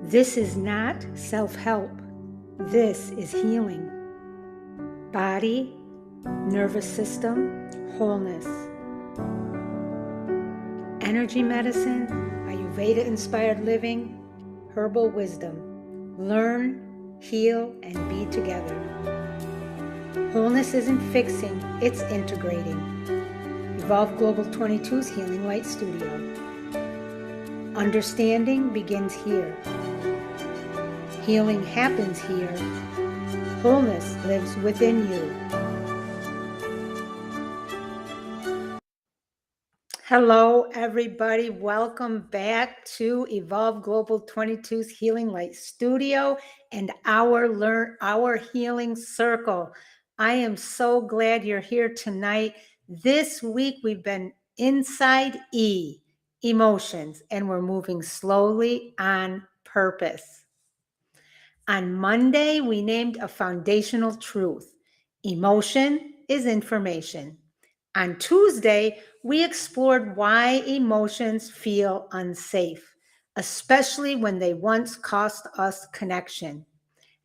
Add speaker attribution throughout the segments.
Speaker 1: This is not self-help. This is healing. Body, nervous system, wholeness. Energy medicine, Ayurveda-inspired living, herbal wisdom. Learn, heal, and be together. Wholeness isn't fixing, it's integrating. Evolve Global 22's Healing Light Studio. Understanding begins here. Healing happens here. Wholeness lives within you. Hello, everybody. Welcome back to Evolve Global 22's Healing Light Studio and our healing circle. I am so glad you're here tonight. This week we've been inside E, emotions, and we're moving slowly on purpose. On Monday, we named a foundational truth. Emotion is information. On Tuesday, we explored why emotions feel unsafe, especially when they once cost us connection.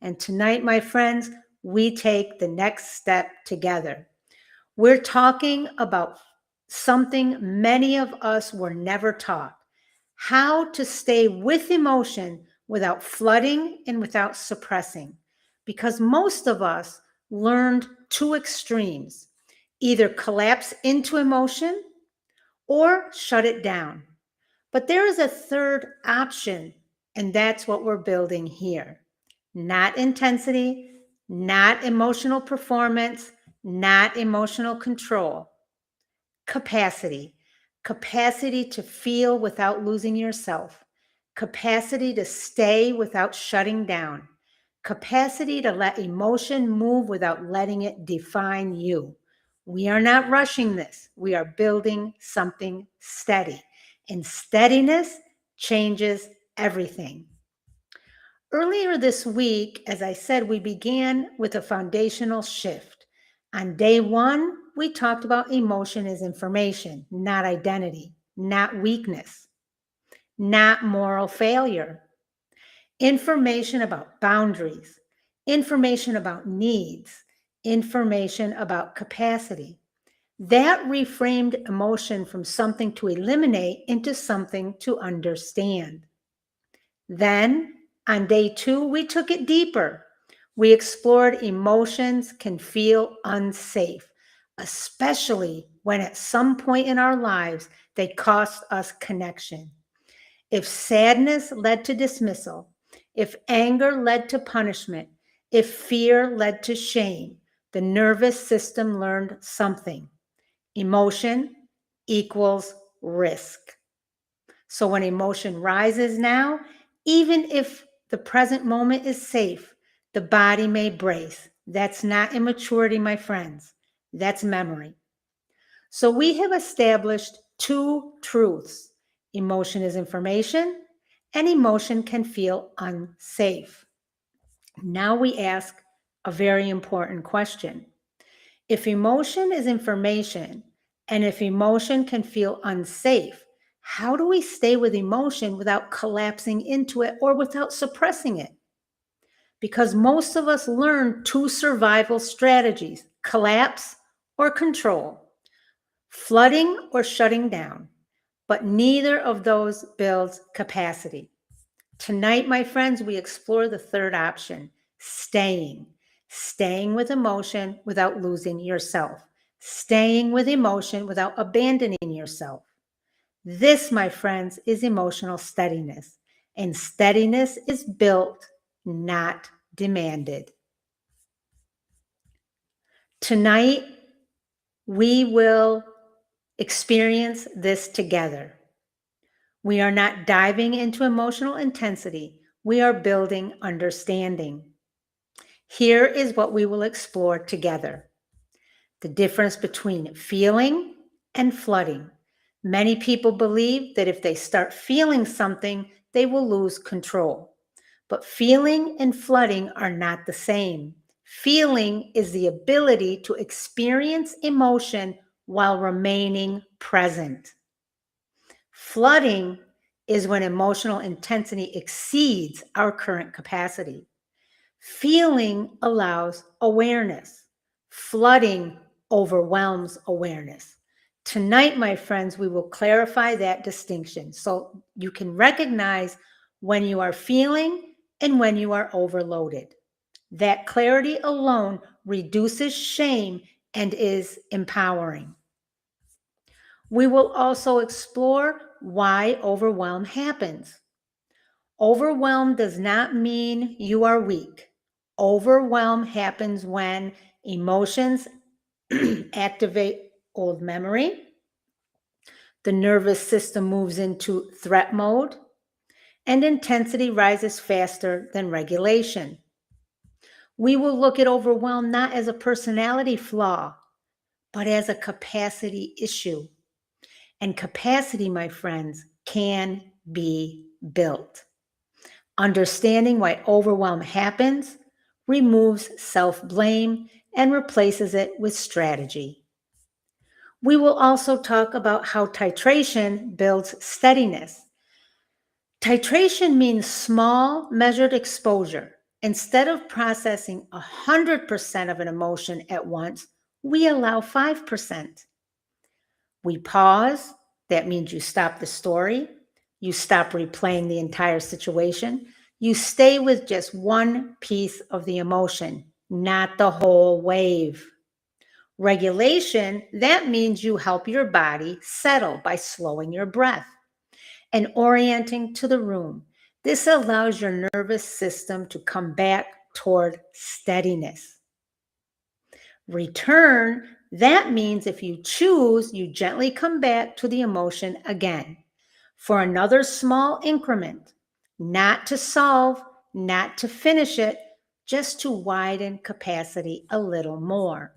Speaker 1: And tonight, my friends, we take the next step together. We're talking about something many of us were never taught: how to stay with emotion without flooding and without suppressing. Because most of us learned two extremes: either collapse into emotion or shut it down. But there is a third option, and that's what we're building here. Not intensity, not emotional performance, not emotional control. Capacity. Capacity to feel without losing yourself. Capacity to stay without shutting down. Capacity to let emotion move without letting it define you. We are not rushing this. We are building something steady. And steadiness changes everything. Earlier this week, as I said, we began with a foundational shift. On day one, we talked about emotion as information, not identity, not weakness, not moral failure. Information about boundaries, information about needs, information about capacity. That reframed emotion from something to eliminate into something to understand. Then, on day two, we took it deeper. We explored emotions can feel unsafe, especially when at some point in our lives they cost us connection. If sadness led to dismissal, if anger led to punishment, if fear led to shame, the nervous system learned something. Emotion equals risk. So when emotion rises now, even if the present moment is safe, the body may brace. That's not immaturity, my friends. That's memory. So we have established two truths. Emotion is information, and emotion can feel unsafe. Now we ask a very important question. If emotion is information, and if emotion can feel unsafe, how do we stay with emotion without collapsing into it or without suppressing it? Because most of us learn two survival strategies: collapse or control, flooding or shutting down, but neither of those builds capacity. Tonight, my friends, we explore the third option: staying with emotion without losing yourself, staying with emotion without abandoning yourself. This, my friends, is emotional steadiness, and steadiness is built, not demanded. Tonight, we will experience this together. We are not diving into emotional intensity. We are building understanding. Here is what we will explore together: the difference between feeling and flooding. Many people believe that if they start feeling something, they will lose control. But feeling and flooding are not the same. Feeling is the ability to experience emotion while remaining present. Flooding is when emotional intensity exceeds our current capacity. Feeling allows awareness. Flooding overwhelms awareness. Tonight, my friends, we will clarify that distinction so you can recognize when you are feeling and when you are overloaded. That clarity alone reduces shame and is empowering. We will also explore why overwhelm happens. Overwhelm does not mean you are weak. Overwhelm happens when emotions activate old memory, the nervous system moves into threat mode, and intensity rises faster than regulation. We will look at overwhelm not as a personality flaw, but as a capacity issue. And capacity, my friends, can be built. Understanding why overwhelm happens removes self-blame and replaces it with strategy. We will also talk about how titration builds steadiness. Titration means small, measured exposure. Instead of processing 100% of an emotion at once, we allow 5%. We pause. That means you stop the story. You stop replaying the entire situation. You stay with just one piece of the emotion, not the whole wave. Regulation, that means you help your body settle by slowing your breath and orienting to the room. This allows your nervous system to come back toward steadiness. Return, that means if you choose, you gently come back to the emotion again for another small increment, not to solve, not to finish it, just to widen capacity a little more.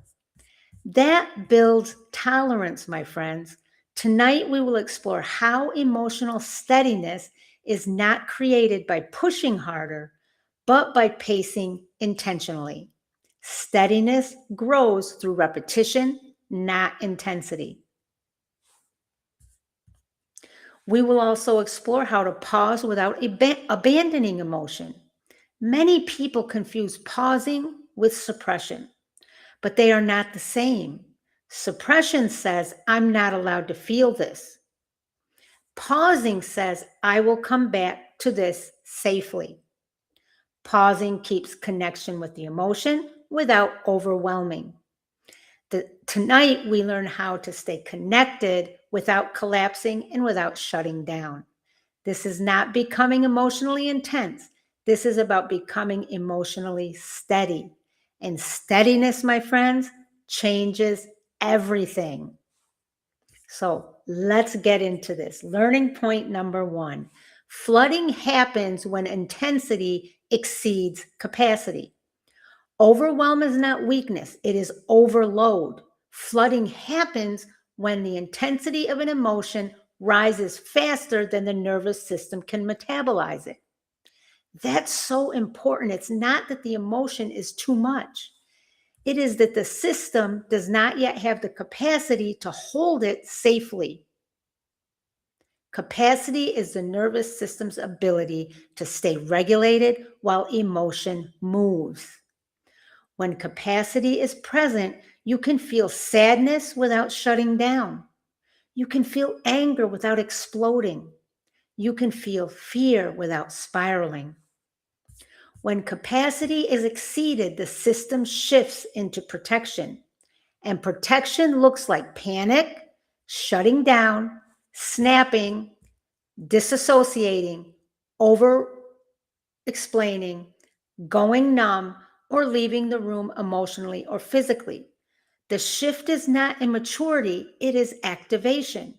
Speaker 1: That builds tolerance, my friends. Tonight, we will explore how emotional steadiness is not created by pushing harder, but by pacing intentionally. Steadiness grows through repetition, not intensity. We will also explore how to pause without abandoning emotion. Many people confuse pausing with suppression, but they are not the same. Suppression says, I'm not allowed to feel this. Pausing says, I will come back to this safely. Pausing keeps connection with the emotion without overwhelming. Tonight, we learn how to stay connected without collapsing and without shutting down. This is not becoming emotionally intense. This is about becoming emotionally steady. And steadiness, my friends, changes everything. So let's get into this. Learning point number 1. Flooding happens when intensity exceeds capacity. Overwhelm is not weakness, it is overload. Flooding happens when the intensity of an emotion rises faster than the nervous system can metabolize it. That's so important. It's not that the emotion is too much. It is that the system does not yet have the capacity to hold it safely. Capacity is the nervous system's ability to stay regulated while emotion moves. When capacity is present, you can feel sadness without shutting down. You can feel anger without exploding. You can feel fear without spiraling. When capacity is exceeded, the system shifts into protection. And protection looks like panic, shutting down, snapping, disassociating, over explaining, going numb, or leaving the room emotionally or physically. The shift is not immaturity, it is activation.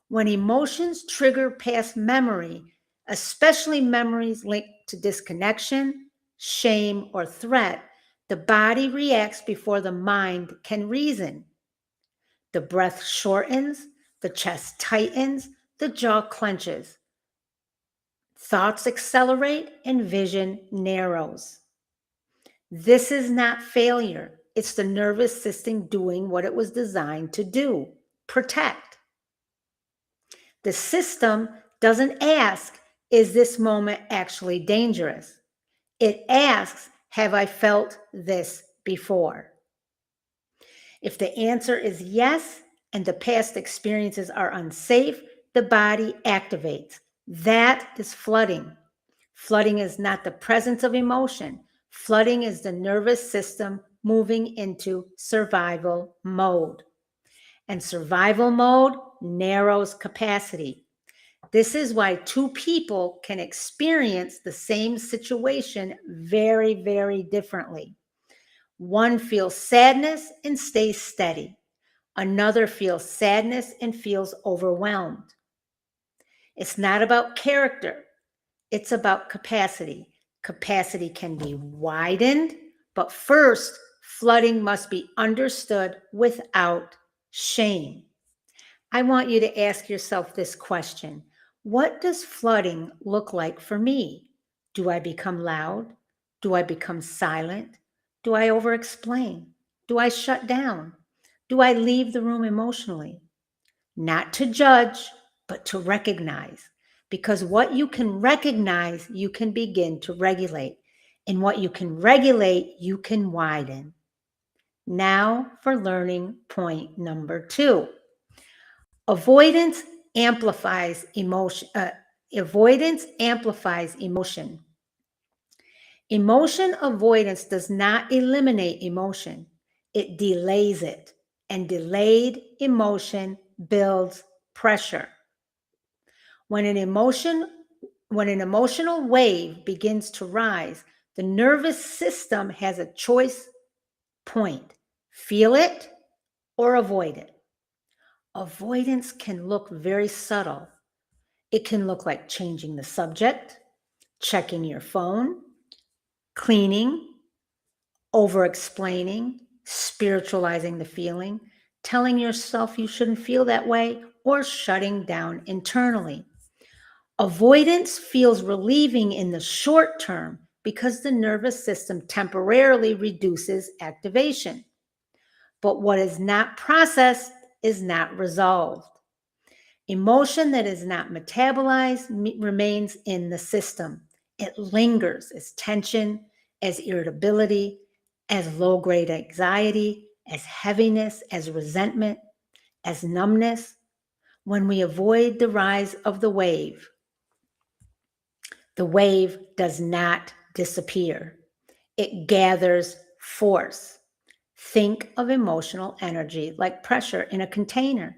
Speaker 1: When emotions trigger past memory, especially memories linked to disconnection, shame, or threat, the body reacts before the mind can reason. The breath shortens, the chest tightens, the jaw clenches. Thoughts accelerate and vision narrows. This is not failure. It's the nervous system doing what it was designed to do, protect. The system doesn't ask, is this moment actually dangerous? It asks, have I felt this before? If the answer is yes, and the past experiences are unsafe, the body activates. That is flooding. Flooding is not the presence of emotion. Flooding is the nervous system moving into survival mode. And survival mode narrows capacity. This is why two people can experience the same situation very, very differently. One feels sadness and stays steady. Another feels sadness and feels overwhelmed. It's not about character. It's about capacity. Capacity can be widened, but first, flooding must be understood without shame. I want you to ask yourself this question. What does flooding look like for me? Do I become loud? Do I become silent? Do I over-explain? Do I shut down? Do I leave the room emotionally? Not to judge, but to recognize. Because what you can recognize, you can begin to regulate. And what you can regulate, you can widen. Now for learning point number 2. Avoidance amplifies emotion. Avoidance amplifies emotion. Emotion avoidance does not eliminate emotion. It delays it. And delayed emotion builds pressure. When an emotional wave begins to rise, the nervous system has a choice point. Feel it or avoid it. Avoidance can look very subtle. It can look like changing the subject, checking your phone, cleaning, over-explaining, spiritualizing the feeling, telling yourself you shouldn't feel that way, or shutting down internally. Avoidance feels relieving in the short term because the nervous system temporarily reduces activation. But what is not processed is not resolved. Emotion that is not metabolized remains in the system. It lingers as tension, as irritability, as low-grade anxiety, as heaviness, as resentment, as numbness. When we avoid the rise of the wave does not disappear. It gathers force. Think of emotional energy like pressure in a container.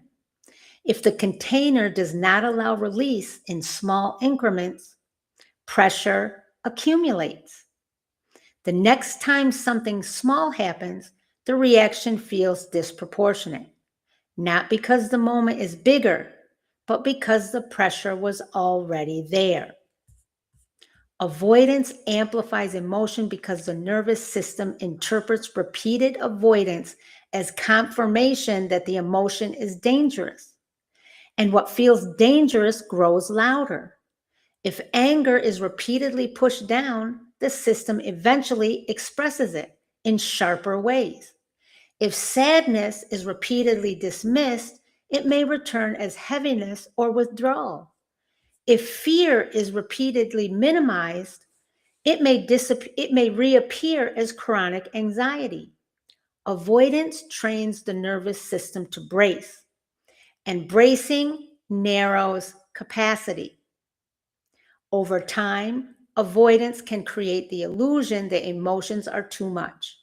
Speaker 1: If the container does not allow release in small increments, pressure accumulates. The next time something small happens, the reaction feels disproportionate, not because the moment is bigger, but because the pressure was already there. Avoidance amplifies emotion because the nervous system interprets repeated avoidance as confirmation that the emotion is dangerous. And what feels dangerous grows louder. If anger is repeatedly pushed down, the system eventually expresses it in sharper ways. If sadness is repeatedly dismissed, it may return as heaviness or withdrawal. If fear is repeatedly minimized, it may reappear as chronic anxiety. Avoidance trains the nervous system to brace, and bracing narrows capacity. Over time, avoidance can create the illusion that emotions are too much.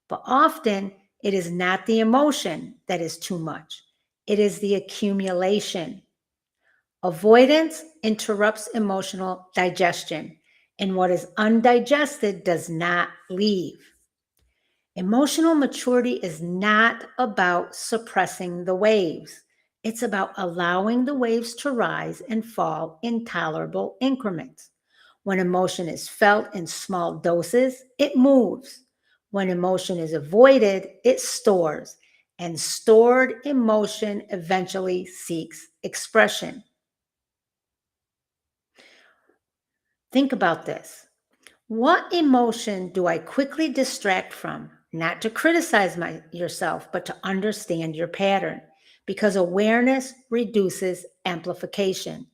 Speaker 1: But often, it is not the emotion that is too much. It is the accumulation. Avoidance interrupts emotional digestion, and what is undigested does not leave. Emotional maturity is not about suppressing the waves. It's about allowing the waves to rise and fall in tolerable increments. When emotion is felt in small doses, it moves. When emotion is avoided, it stores. And stored emotion eventually seeks expression. Think about this. What emotion do I quickly distract from? Not to criticize yourself, but to understand your pattern. Because awareness reduces amplification.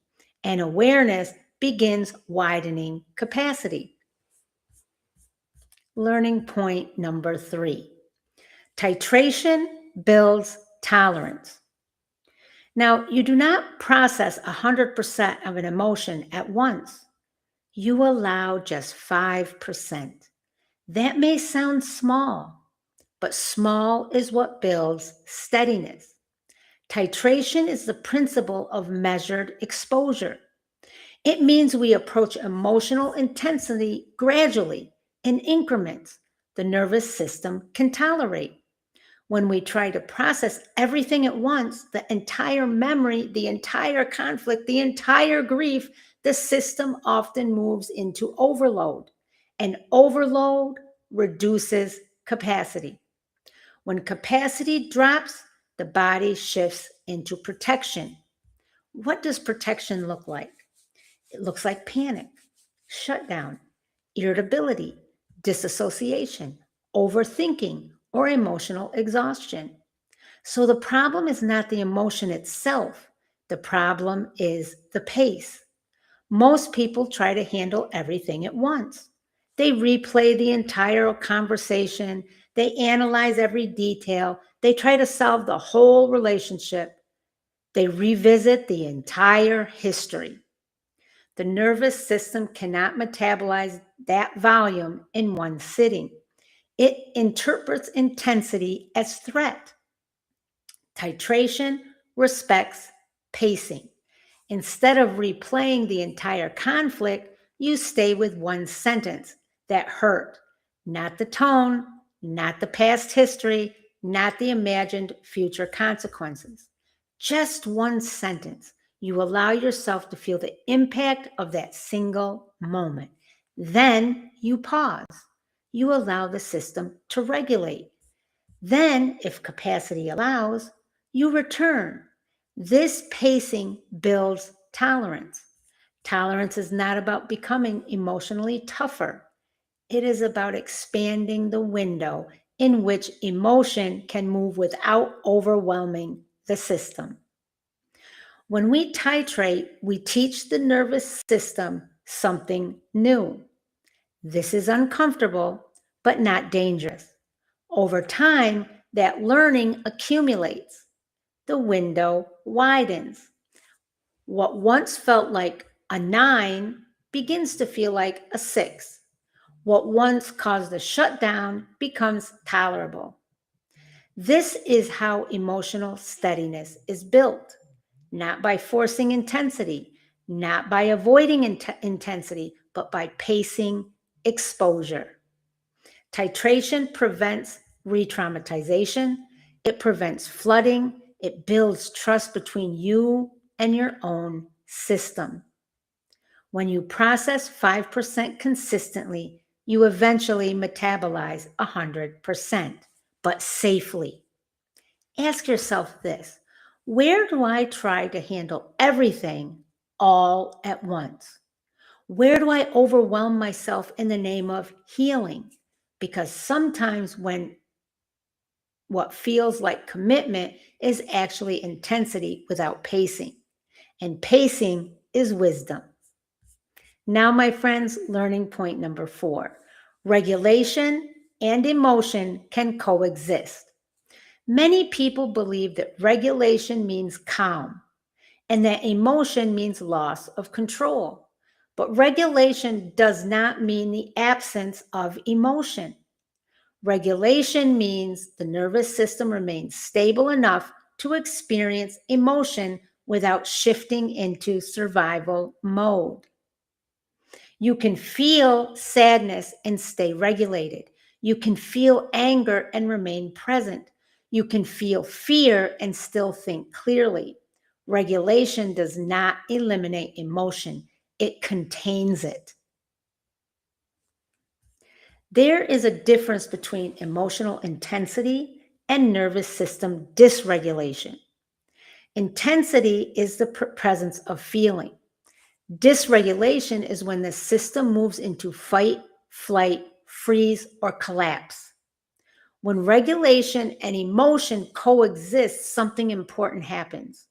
Speaker 1: and awareness begins widening capacity. Learning point number 3. Titration builds tolerance. Now, you do not process 100% of an emotion at once. You allow just 5%. That may sound small, but small is what builds steadiness. Titration is the principle of measured exposure. It means we approach emotional intensity gradually in increments the nervous system can tolerate. When we try to process everything at once, the entire memory, the entire conflict, the entire grief, the system often moves into overload, and overload reduces capacity. When capacity drops, the body shifts into protection. What does protection look like? It looks like panic, shutdown, irritability, disassociation, overthinking, or emotional exhaustion. So the problem is not the emotion itself. The problem is the pace. Most people try to handle everything at once. They replay the entire conversation. They analyze every detail. They try to solve the whole relationship. They revisit the entire history. The nervous system cannot metabolize that volume in one sitting. It interprets intensity as threat. Titration respects pacing. Instead of replaying the entire conflict, you stay with one sentence that hurt, not the tone, not the past history, not the imagined future consequences. Just one sentence. You allow yourself to feel the impact of that single moment. Then you pause. You allow the system to regulate. Then, if capacity allows, you return. This pacing builds tolerance. Tolerance is not about becoming emotionally tougher. It is about expanding the window in which emotion can move without overwhelming the system. When we titrate, we teach the nervous system something new. This is uncomfortable, but not dangerous. Over time, that learning accumulates. The window widens. What once felt like a 9 begins to feel like a 6. What once caused a shutdown becomes tolerable. This is how emotional steadiness is built. Not by forcing intensity, not by avoiding intensity, but by pacing exposure. Titration prevents re-traumatization. It prevents flooding. It builds trust between you and your own system. When you process 5% consistently, you eventually metabolize 100%, but safely. Ask yourself this: where do I try to handle everything all at once? Where do I overwhelm myself in the name of healing? Because sometimes when what feels like commitment is actually intensity without pacing, and pacing is wisdom. Now, my friends, learning point number 4. Regulation and emotion can coexist. Many people believe that regulation means calm and that emotion means loss of control. But regulation does not mean the absence of emotion. Regulation means the nervous system remains stable enough to experience emotion without shifting into survival mode. You can feel sadness and stay regulated. You can feel anger and remain present. You can feel fear and still think clearly. Regulation does not eliminate emotion, it contains it. There is a difference between emotional intensity and nervous system dysregulation. Intensity is the presence of feeling. Dysregulation is when the system moves into fight, flight, freeze, or collapse. When regulation and emotion coexist, something important happens.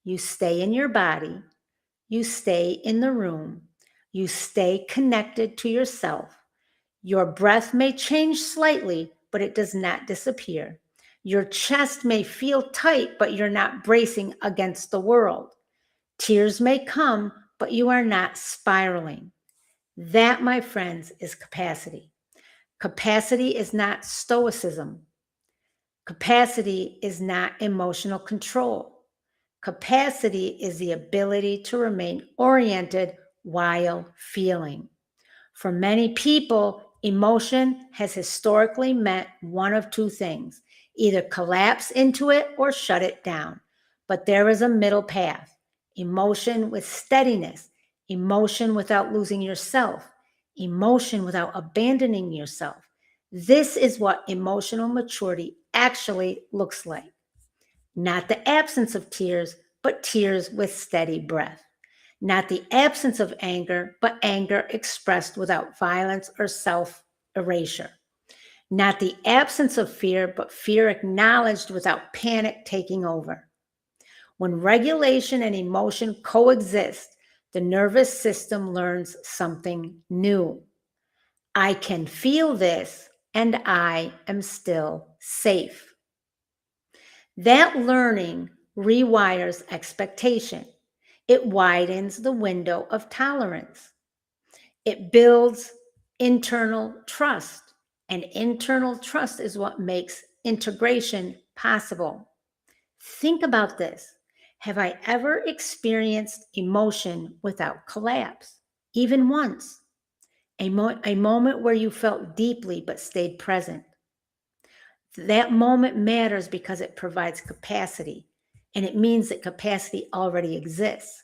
Speaker 1: You stay in your body, You stay in the room. You stay connected to yourself. Your breath may change slightly, but it does not disappear. Your chest may feel tight, but you're not bracing against the world. Tears may come, but you are not spiraling. That, my friends, is capacity. Capacity is not stoicism. Capacity is not emotional control. Capacity is the ability to remain oriented while feeling. For many people, emotion has historically meant one of two things: either collapse into it or shut it down. But there is a middle path: emotion with steadiness, emotion without losing yourself, emotion without abandoning yourself. This is what emotional maturity actually looks like. Not the absence of tears, but tears with steady breath. Not the absence of anger, but anger expressed without violence or self erasure. Not the absence of fear, but fear acknowledged without panic taking over. When regulation and emotion coexist, the nervous system learns something new. I can feel this, and I am still safe. That learning rewires expectation. It widens the window of tolerance. It builds internal trust, and internal trust is what makes integration possible. Think about this. Have I ever experienced emotion without collapse? Even once? A moment where you felt deeply but stayed present. That moment matters because it provides capacity, and it means that capacity already exists.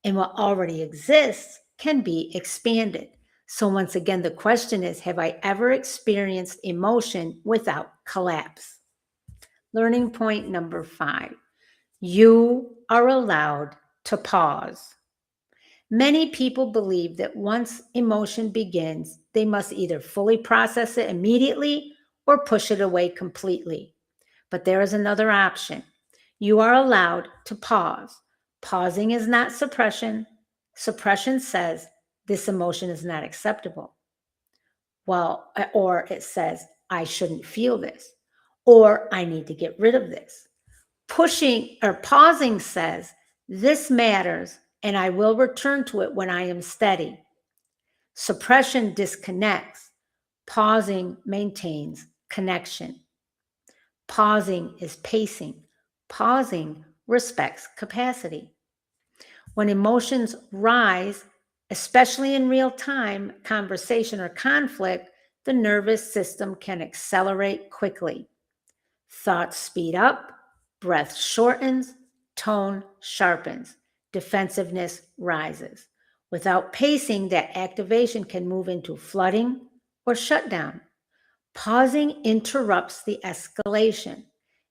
Speaker 1: And what already exists can be expanded. So, once again, the question is, have I ever experienced emotion without collapse? Learning point number 5: you are allowed to pause. Many people believe that once emotion begins, they must either fully process it immediately or push it away completely. But there is another option. You are allowed to pause. Pausing is not suppression. Suppression says this emotion is not acceptable. Well, or it says I shouldn't feel this, or I need to get rid of this. Pushing or pausing says this matters and I will return to it when I am steady. Suppression disconnects. Pausing maintains connection. Pausing is pacing. Pausing respects capacity. When emotions rise, especially in real time conversation or conflict, the nervous system can accelerate quickly. Thoughts speed up, breath shortens, tone sharpens, defensiveness rises. Without pacing, that activation can move into flooding or shutdown. Pausing interrupts the escalation.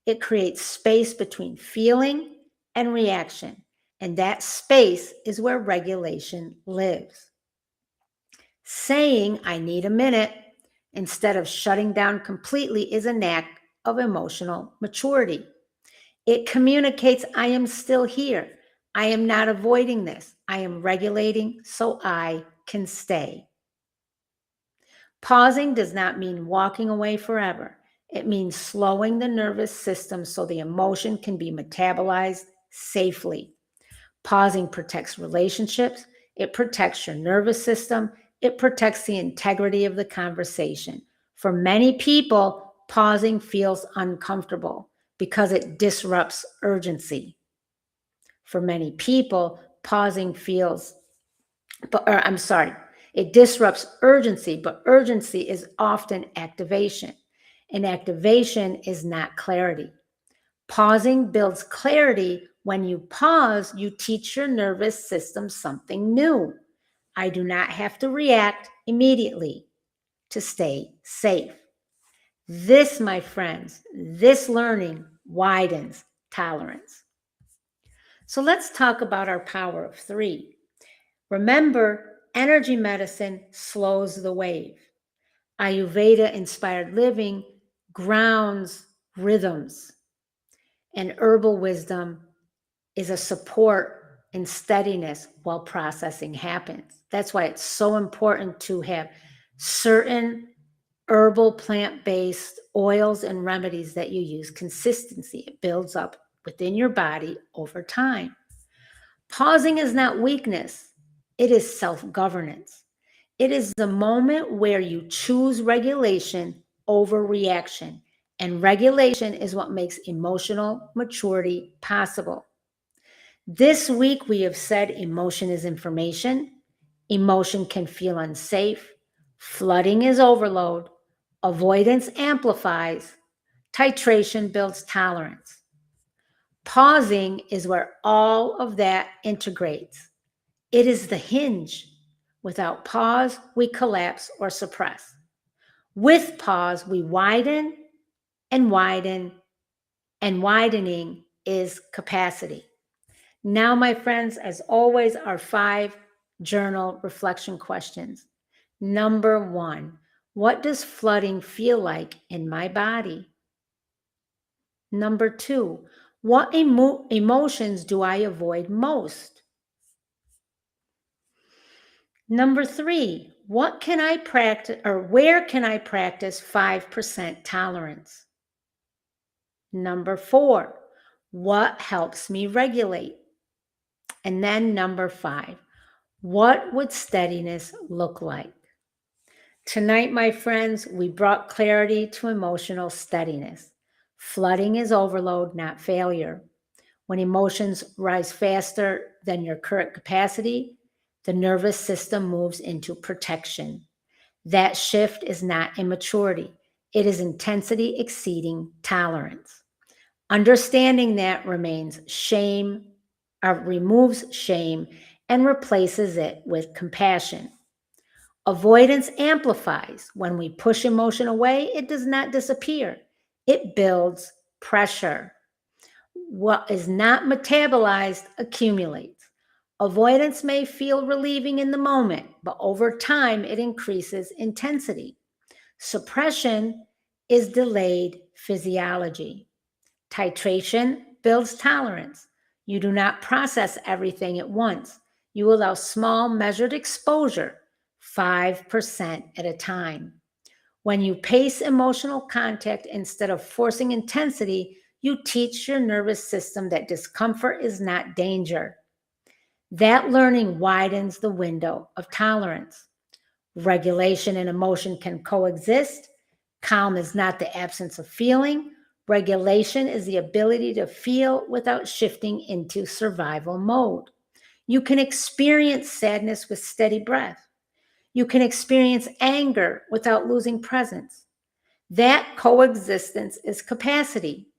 Speaker 1: It creates space between feeling and reaction, and that space is where regulation lives. Saying, I need a minute, instead of shutting down completely is an act of emotional maturity. It communicates, I am still here. I am not avoiding this. I am regulating so I can stay. Pausing does not mean walking away forever. It means slowing the nervous system so the emotion can be metabolized safely. Pausing protects relationships. It protects your nervous system. It protects the integrity of the conversation. For many people, pausing feels uncomfortable because it disrupts urgency. For many people, pausing feels, it disrupts urgency, but urgency is often activation, and activation is not clarity. Pausing builds clarity. When you pause, you teach your nervous system something new. I do not have to react immediately to stay safe. This, my friends, this learning widens tolerance. So let's talk about our power of 3. Remember, energy medicine slows the wave. Ayurveda inspired living grounds rhythms, and herbal wisdom is a support and steadiness while processing happens. That's why it's so important to have certain herbal plant-based oils and remedies that you use. Consistency, it builds up within your body over time. Pausing is not weakness, it is self-governance. It is the moment where you choose regulation over reaction, and regulation is what makes emotional maturity possible. This week, we have said emotion is information. Emotion can feel unsafe. Flooding is overload. Avoidance amplifies. Titration builds tolerance. Pausing is where all of that integrates. It is the hinge. Without pause, we collapse or suppress. With pause, we widen and widen, and widening is capacity. Now, my friends, as always, our 5 journal reflection questions. Number 1, what does flooding feel like in my body? Number 2, what emotions do I avoid most? Number 3, what can I practice, or where can I practice 5% tolerance? Number 4, what helps me regulate? And then number 5, what would steadiness look like? Tonight, my friends, we brought clarity to emotional steadiness. Flooding is overload, not failure. When emotions rise faster than your current capacity, the nervous system moves into protection. That shift is not immaturity. It is intensity exceeding tolerance. Understanding that removes shame and replaces it with compassion. Avoidance amplifies. When we push emotion away, it does not disappear. It builds pressure. What is not metabolized accumulates. Avoidance may feel relieving in the moment, but over time, it increases intensity. Suppression is delayed physiology. Titration builds tolerance. You do not process everything at once. You allow small, measured exposure, 5% at a time. When you pace emotional contact instead of forcing intensity, you teach your nervous system that discomfort is not danger. That learning widens the window of tolerance. Regulation and emotion can coexist. Calm is not the absence of feeling. Regulation is the ability to feel without shifting into survival mode. You can experience sadness with steady breath. You can experience anger without losing presence. That coexistence is capacity.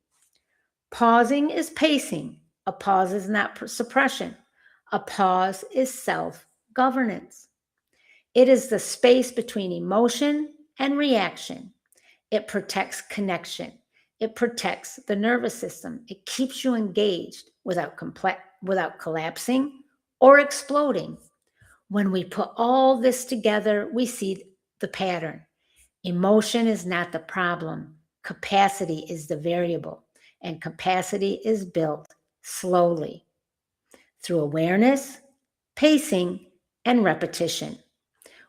Speaker 1: Pausing is pacing. A pause is not suppression. A pause is self-governance. It is the space between emotion and reaction. It protects connection. It protects the nervous system. It keeps you engaged without collapsing or exploding. When we put all this together, we see the pattern. Emotion is not the problem. Capacity is the variable, and capacity is built slowly through awareness, pacing, and repetition.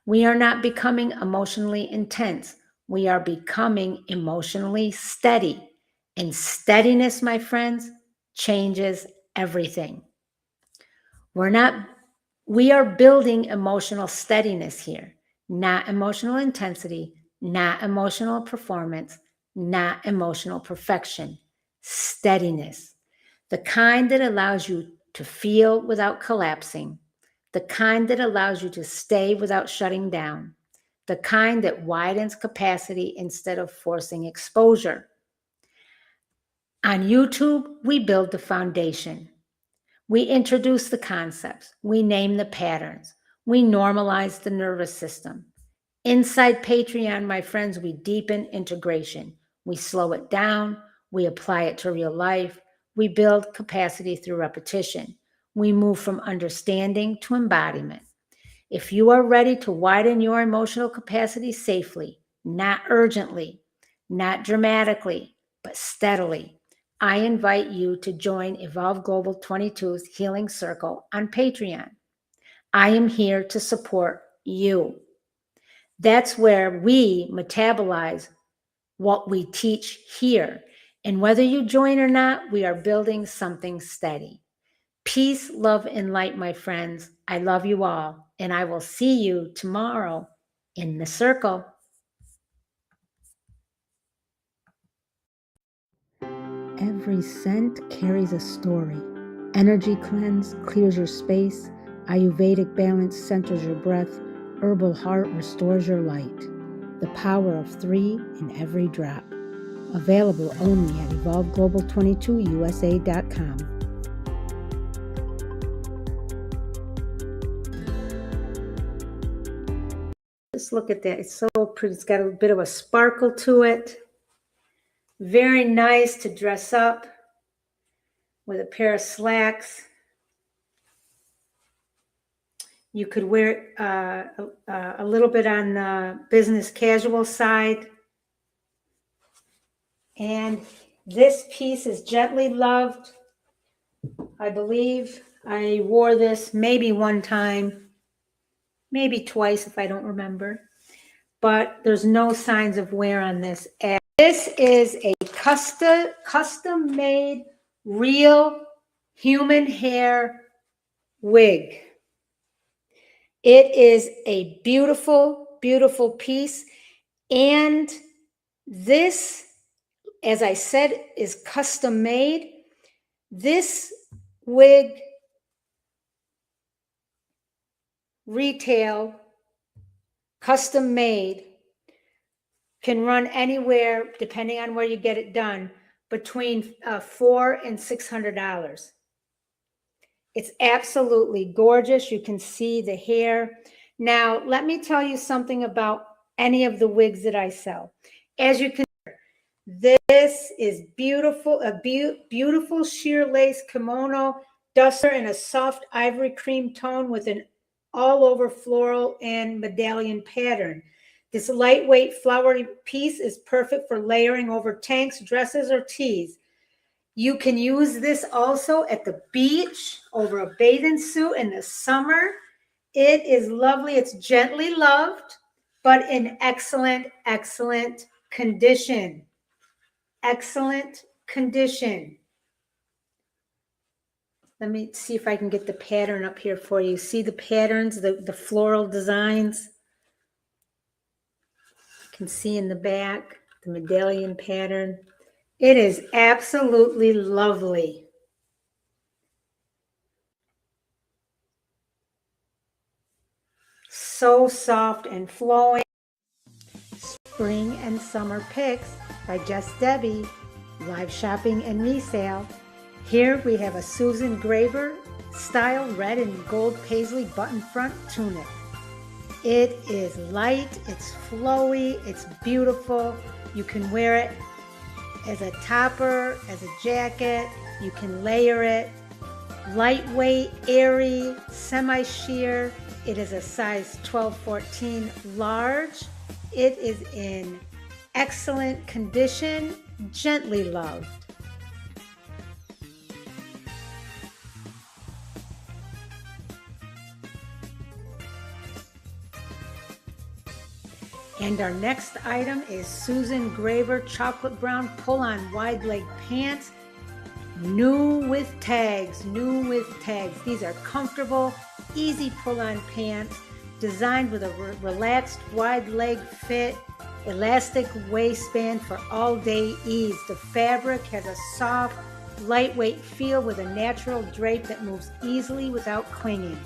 Speaker 1: We are not becoming emotionally intense. We are becoming emotionally steady. And steadiness, my friends, changes everything. We are building emotional steadiness here, not emotional intensity, not emotional performance, not emotional perfection. Steadiness, the kind that allows you to feel without collapsing, the kind that allows you to stay without shutting down, the kind that widens capacity instead of forcing exposure. On YouTube, we build the foundation. We introduce the concepts. We name the patterns. We normalize the nervous system. Inside Patreon, my friends, we deepen integration. We slow it down. We apply it to real life. We build capacity through repetition. We move from understanding to embodiment. If you are ready to widen your emotional capacity safely, not urgently, not dramatically, but steadily, I invite you to join Evolve Global 22's Healing Circle on Patreon. I am here to support you. That's where we metabolize what we teach here. And whether you join or not, we are building something steady. Peace, love, and light, my friends. I love you all, and I will see you tomorrow in the circle. Every scent carries a story. Energy cleanse clears your space. Ayurvedic balance centers your breath. Herbal heart restores your light. The power of 3 in every drop. Available only at evolveglobal22usa.com. Just look at that. It's so pretty. It's got a bit of a sparkle to it. Very nice to dress up with a pair of slacks. You could wear it a little bit on the business casual side. And this piece is gently loved. I believe I wore this maybe one time, maybe twice if I don't remember. But there's no signs of wear on this. And this is a custom-made real human hair wig. It is a beautiful, beautiful piece. And this, as I said, is custom made. This wig retail, custom made, can run anywhere, depending on where you get it done, between $400 and $600. It's absolutely gorgeous. You can see the hair. Now, let me tell you something about any of the wigs that I sell. As you can see, this is beautiful, a beautiful sheer lace kimono duster in a soft ivory cream tone with an all over floral and medallion pattern. This lightweight flowery piece is perfect for layering over tanks, dresses, or tees. You can use this also at the beach over a bathing suit in the summer. It is lovely. It's gently loved, but in excellent, excellent condition. Excellent condition. Let me see if I can get the pattern up here for you. See the patterns, the floral designs? You can see in the back, the medallion pattern. It is absolutely lovely. So soft and flowing. Spring and Summer Picks by Just Debbie, live shopping and resale. Here we have a Susan Graver style red and gold paisley button front tunic. It is light, it's flowy, it's beautiful. You can wear it as a topper, as a jacket. You can layer it. Lightweight, airy, semi-sheer. It is a size 12-14 large. It is in excellent condition, gently loved. And our next item is Susan Graver chocolate brown pull-on wide leg pants, new with tags, These are comfortable, easy pull-on pants designed with a relaxed wide leg fit, elastic waistband for all-day ease. The fabric has a soft, lightweight feel with a natural drape that moves easily without clinging.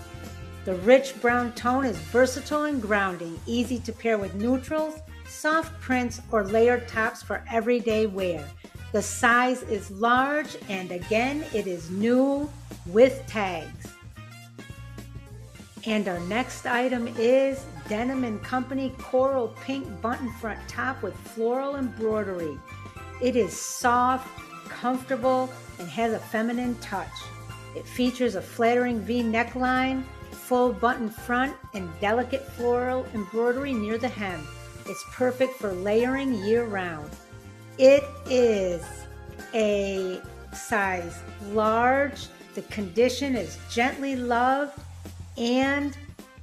Speaker 1: The rich brown tone is versatile and grounding, easy to pair with neutrals, soft prints, or layered tops for everyday wear. The size is large, and again, it is new with tags. And our next item is Denim & Company coral pink button front top with floral embroidery. It is soft, comfortable, and has a feminine touch. It features a flattering V neckline, full button front, and delicate floral embroidery near the hem. It's perfect for layering year-round. It is a size large. The condition is gently loved and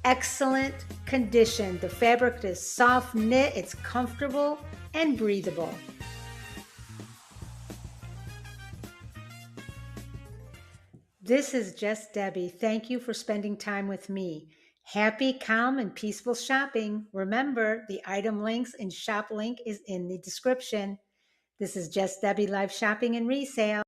Speaker 1: excellent condition. The fabric is soft knit, it's comfortable and breathable. This is Just Debbie. Thank you for spending time with me. Happy, calm, and peaceful shopping. Remember, the item links and shop link is in the description. This is Just Debbie Live Shopping and Resale.